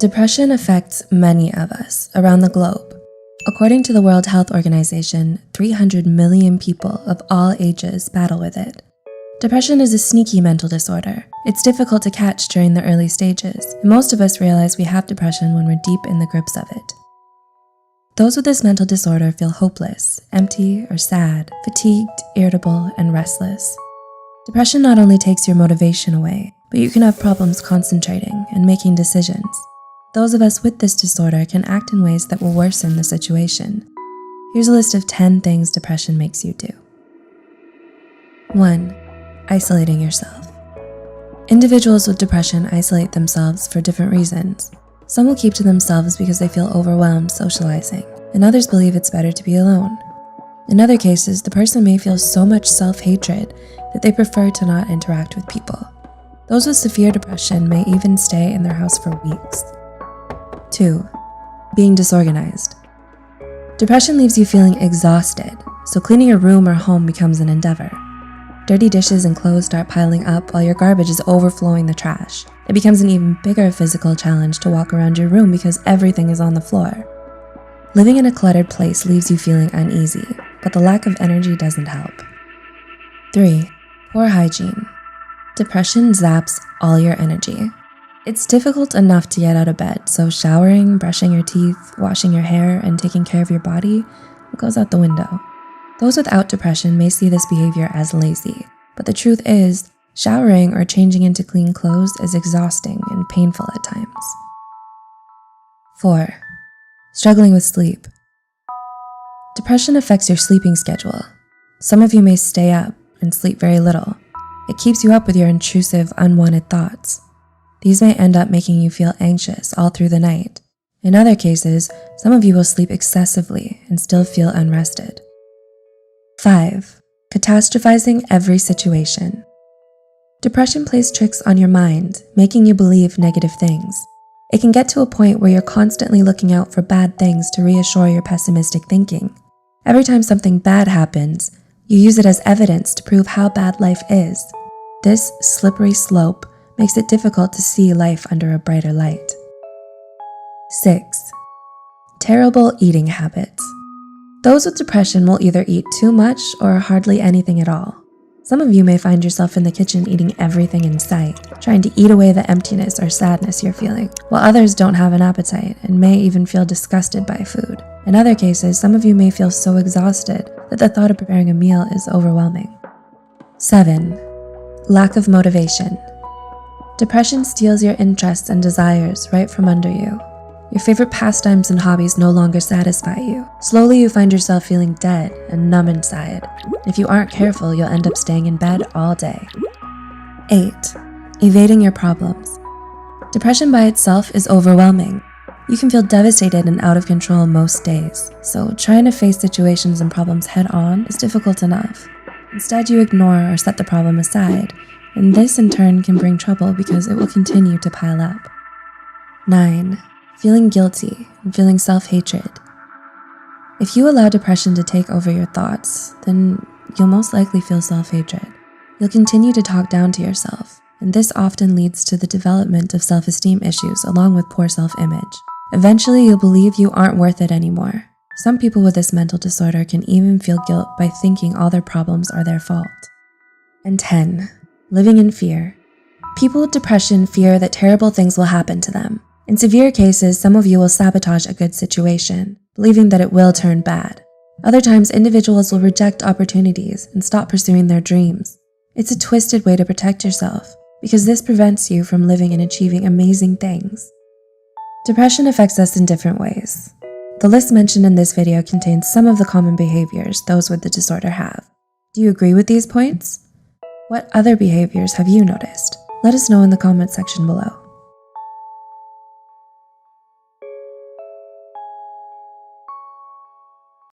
Depression affects many of us around the globe. According to the World Health Organization, 300 million people of all ages battle with it. Depression is a sneaky mental disorder. It's difficult to catch during the early stages, and most of us realize we have depression when we're deep in the grips of it. Those with this mental disorder feel hopeless, empty or sad, fatigued, irritable, and restless. Depression not only takes your motivation away, but you can have problems concentrating and making decisions. Those of us with this disorder can act in ways that will worsen the situation. Here's a list of 10 things depression makes you do. 1. Isolating yourself. Individuals with depression isolate themselves for different reasons. Some will keep to themselves because they feel overwhelmed socializing, and others believe it's better to be alone. In other cases, the person may feel so much self-hatred that they prefer to not interact with people. Those with severe depression may even stay in their house for weeks. 2. Being disorganized. Depression leaves you feeling exhausted, so cleaning your room or home becomes an endeavor. Dirty dishes and clothes start piling up while your garbage is overflowing the trash. It becomes an even bigger physical challenge to walk around your room because everything is on the floor. Living in a cluttered place leaves you feeling uneasy, but the lack of energy doesn't help. 3. Poor hygiene. Depression zaps all your energy. It's difficult enough to get out of bed, so showering, brushing your teeth, washing your hair, and taking care of your body goes out the window. Those without depression may see this behavior as lazy, but the truth is, showering or changing into clean clothes is exhausting and painful at times. 4. Struggling with sleep. Depression affects your sleeping schedule. Some of you may stay up and sleep very little. It keeps you up with your intrusive, unwanted thoughts. These may end up making you feel anxious all through the night. In other cases, some of you will sleep excessively and still feel unrested. 5. Catastrophizing every situation. Depression plays tricks on your mind, making you believe negative things. It can get to a point where you're constantly looking out for bad things to reassure your pessimistic thinking. Every time something bad happens, you use it as evidence to prove how bad life is. This slippery slope makes it difficult to see life under a brighter light. 6. Terrible eating habits. Those with depression will either eat too much or hardly anything at all. Some of you may find yourself in the kitchen eating everything in sight, trying to eat away the emptiness or sadness you're feeling, while others don't have an appetite and may even feel disgusted by food. In other cases, some of you may feel so exhausted that the thought of preparing a meal is overwhelming. 7. Lack of motivation. Depression steals your interests and desires right from under you. Your favorite pastimes and hobbies no longer satisfy you. Slowly, you find yourself feeling dead and numb inside. If you aren't careful, you'll end up staying in bed all day. 8. Evading your problems. Depression by itself is overwhelming. You can feel devastated and out of control most days, so trying to face situations and problems head on is difficult enough. Instead, you ignore or set the problem aside, and this in turn can bring trouble because it will continue to pile up. 9. Feeling guilty and feeling self-hatred. If you allow depression to take over your thoughts, then you'll most likely feel self-hatred. You'll continue to talk down to yourself, and this often leads to the development of self-esteem issues along with poor self-image. Eventually, you'll believe you aren't worth it anymore. Some people with this mental disorder can even feel guilt by thinking all their problems are their fault. And 10. Living in fear. People with depression fear that terrible things will happen to them. In severe cases, some of you will sabotage a good situation, believing that it will turn bad. Other times, individuals will reject opportunities and stop pursuing their dreams. It's a twisted way to protect yourself, because this prevents you from living and achieving amazing things. Depression affects us in different ways. The list mentioned in this video contains some of the common behaviors those with the disorder have. Do you agree with these points? What other behaviors have you noticed? Let us know in the comment section below.